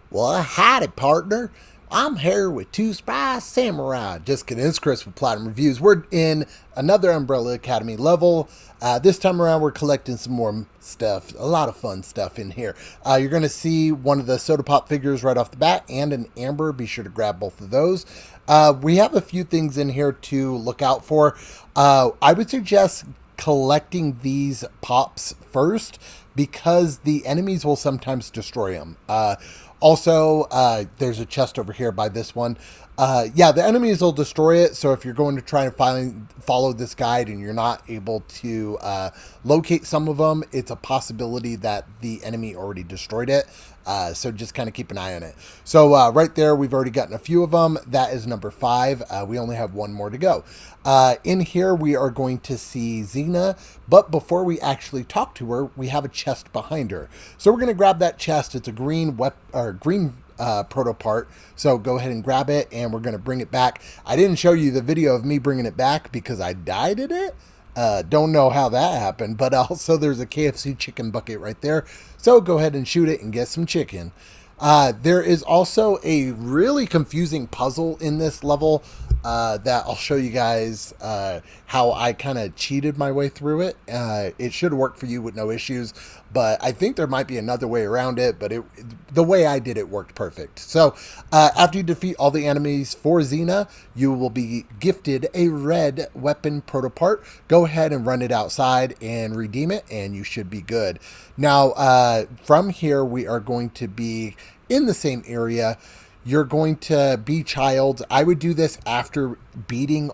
Well, howdy, partner. I'm here with two Spry Samurai. Just kidding, it's Chris with Platinum Reviews. We're in another Umbrella Academy level. This time around, we're collecting some more stuff. A lot of fun stuff in here. You're going to see one of the Soda Pop figures right off the bat and an Amber. Be sure to grab both of those. We have a few things in here to look out for. I would suggest collecting these pops first because the enemies will sometimes destroy them. There's a chest over here by this one. Yeah, the enemies will destroy it. So if you're going to try and follow this guide and you're not able to locate some of them, it's a possibility that the enemy already destroyed it. So just kind of keep an eye on it. So right there, we've already gotten a few of them. That is number 5. We only have one more to go. In here, we are going to see Xena, but before we actually talk to her, we have a chest behind her. So we're going to grab that chest. It's a green proto part. So go ahead and grab it, and we're going to bring it back. I didn't show you the video of me bringing it back because I died at it. Don't know how that happened, but also there's a KFC chicken bucket right there. So go ahead and shoot it and get some chicken. There is also a really confusing puzzle in this level that I'll show you guys how I kind of cheated my way through it. It should work for you with no issues, but I think there might be another way around it, but the way I did it worked perfect. So after you defeat all the enemies for Xena, you will be gifted a red weapon proto part. Go ahead and run it outside and redeem it, and you should be good. Now, from here, we are going to be in the same area. You're going to be Child. I would do this after beating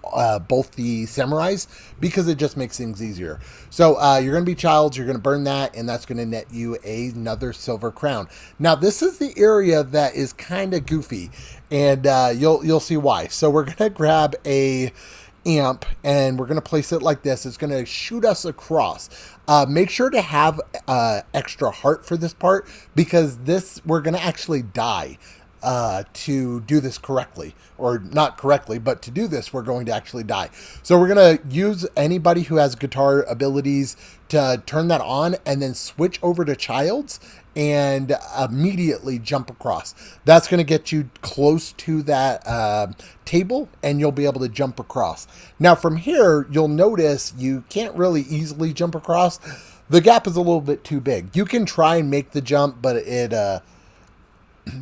both the samurais because it just makes things easier. So you're going to be Child. You're going to burn that, and that's going to net you another silver crown. Now, this is the area that is kind of goofy, and you'll see why. So we're going to grab a amp and we're going to place it like this. It's going to shoot us across. Make sure to have extra heart for this part because we're going to actually die to do this correctly, or not correctly, but to do this, we're going to actually die. So we're going to use anybody who has guitar abilities to turn that on and then switch over to Child's and immediately jump across. That's going to get you close to that table and you'll be able to jump across. Now from here, you'll notice you can't really easily jump across. The gap is a little bit too big. You can try and make the jump, but it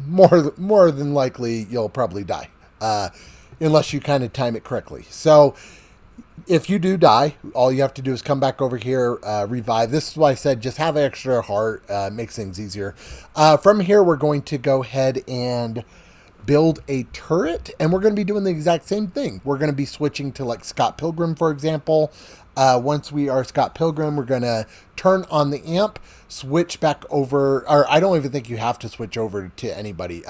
more than likely you'll probably die unless you kind of time it correctly. So if you do die, all you have to do is come back over here, revive. This is why I said just have extra heart, makes things easier. From here, we're going to go ahead and build a turret, and we're going to be doing the exact same thing. We're going to be switching to like Scott Pilgrim, for example. Once we are Scott Pilgrim, we're going to turn on the amp, switch back over, or I don't even think you have to switch over to anybody.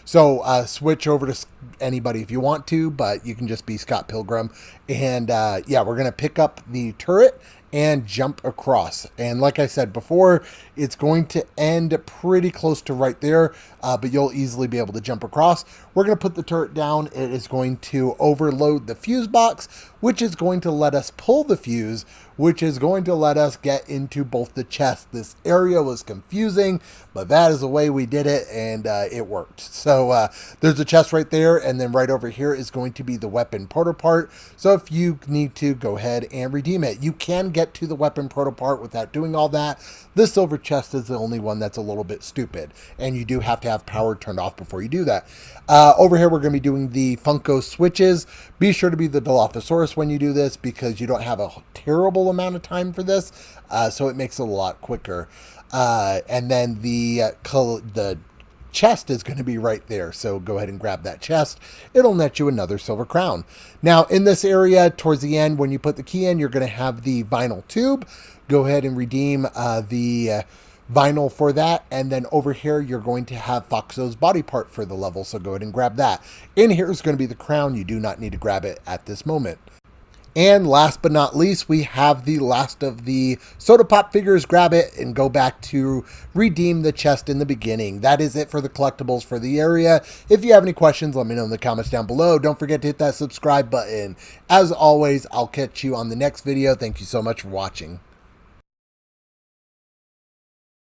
Switch over to anybody if you want to, but you can just be Scott Pilgrim. And yeah, we're going to pick up the turret and jump across. And like I said before, it's going to end pretty close to right there, but you'll easily be able to jump across. We're going to put the turret down. It is going to overload the fuse box, which is going to let us pull the fuse, which is going to let us get into both the chests. This area was confusing, but that is the way we did it, and it worked. So there's a chest right there, and then right over here is going to be the weapon proto part. So if you need to, go ahead and redeem it. You can get to the weapon proto part without doing all that. The silver chest is the only one that's a little bit stupid, and you do have to have power turned off before you do that. Over here, we're going to be doing the Funko switches. Be sure to be the Dilophosaurus when you do this because you don't have a terrible amount of time for this, so it makes it a lot quicker. And then the chest is going to be right there, so go ahead and grab that chest. It'll net you another silver crown. Now in this area towards the end, when you put the key in, you're going to have the vinyl tube. Go ahead and redeem the vinyl for that, and then over here you're going to have Foxo's body part for the level, so go ahead and grab that. In here is going to be the crown. You do not need to grab it at this moment. And last but not least, we have the last of the Soda Pop figures. Grab it and go back to redeem the chest in the beginning. That is it for the collectibles for the area. If you have any questions, let me know in the comments down below. Don't forget to hit that subscribe button. As always, I'll catch you on the next video. Thank you so much for watching.